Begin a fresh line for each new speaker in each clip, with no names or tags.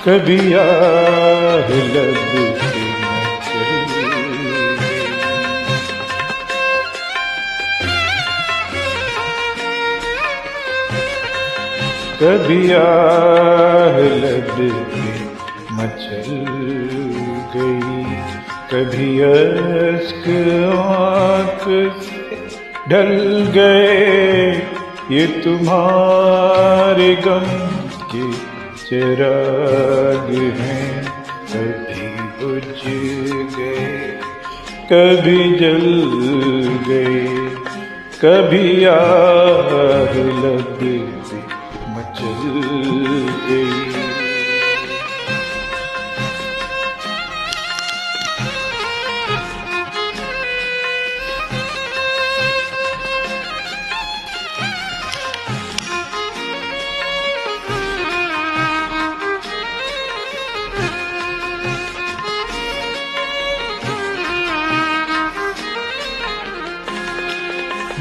कभी आह लब पे मचल गई। कभी आह लब पे मचल गई, कभी अश्क आँख से ढल गए, ये तुम्हारे गम के चिराग हैं, कभी बुझ गए कभी जल गए, कभी आग लब पे मचल गई।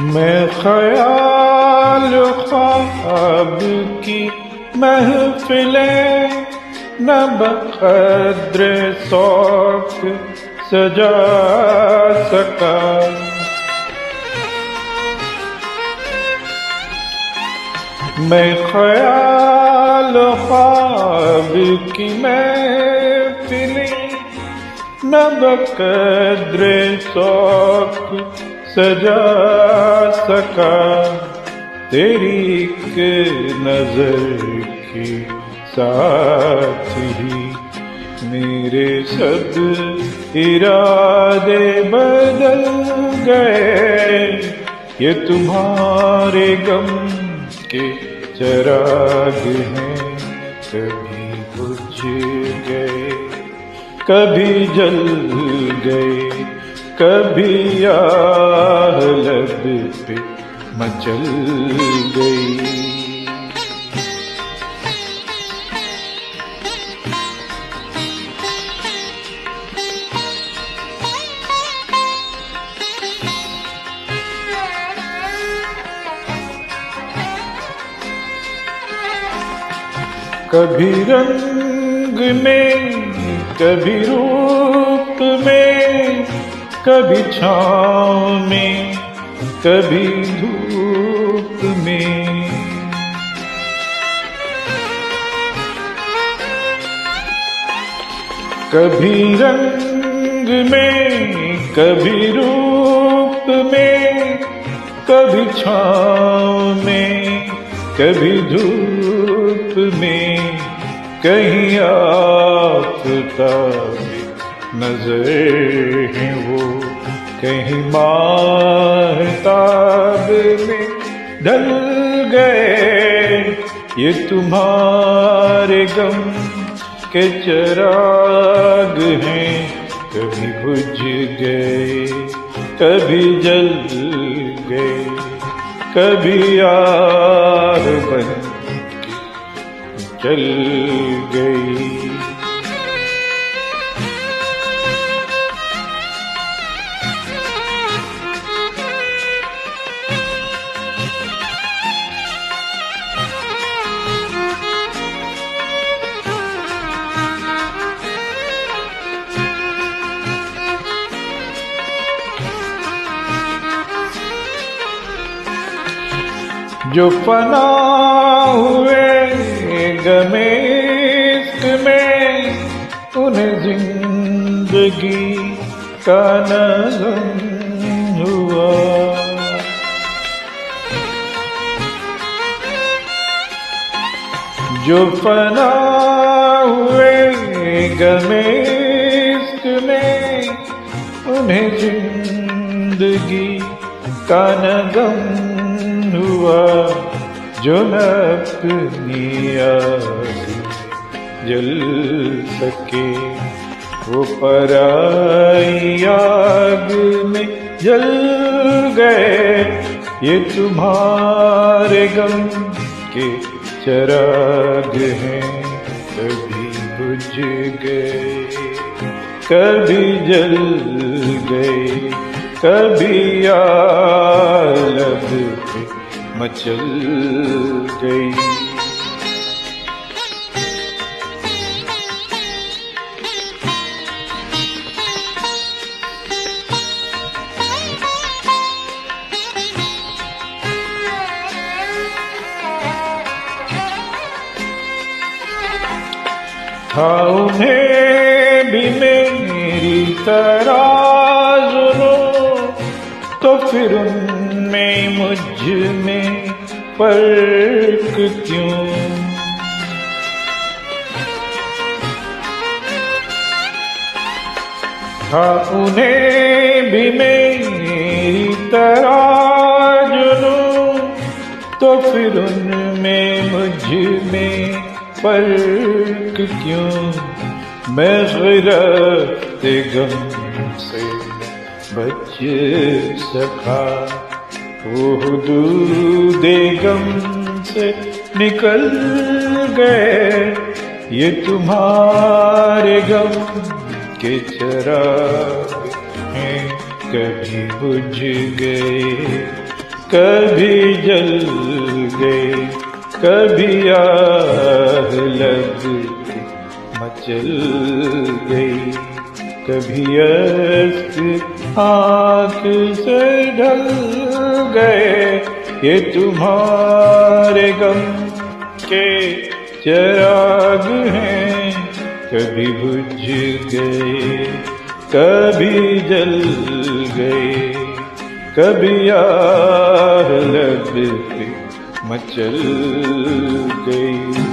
मैं ख्याल ख्वाब की महफिलें न बक़द्र शौक़ सजा सका, मैं ख्याल ख्वाब की महफिलें न बक़द्र शौक़ सजा सका, तेरी एक नजर के साथ ही मेरे सब इरादे बदल गए, ये तुम्हारे गम के चिराग हैं, कभी बुझ गए कभी जल गए, कभी आह लब पे मचल गई। कभी रंग में कभी रूप में, कभी छाँव में कभी धूप में, कभी रंग में कभी रूप में, कभी छाँव में कभी धूप में, कहीं आफ़ताब नजर है वो, कहीं माहताब में ढल गए, ये तुम्हारे गम के चिराग हैं, कभी बुझ गए कभी जल गए, कभी आग बन के जल गई। जो फना हुए गमे इश्क में, उन्हें जिंदगी का नज़म हुआ, जो फना हुए गमे इश्क में, उन्हें जिंदगी का नग़म हुआ, जो न अपनी आग जल सके, वो पराई आग में जल गए, ये तुम्हारे गम के चिराग हैं, कभी बुझ गए कभी जल गए, कभी आग पे मचल गई। था उन्हें भी मेरी तरह जुनूं, तो फिर उनमें मुझ में फर्क क्यों? था उन्हें भी मेरी तरह जुनूं, तो फिर उनमें मुझ में फर्क क्यों? मैं ग़िरत गम से बच सका, वो हुदूद गम से निकल गए, ये तुम्हारे गम के चिराग हैं, कभी बुझ गए, कभी जल गए, कभी आग लग के मचल गई, कभी अश्क आँख से ढल गए, ये तुम्हारे गम के चिराग हैं, कभी बुझ गए, कभी जल गए, कभी आग लग के मचल गई।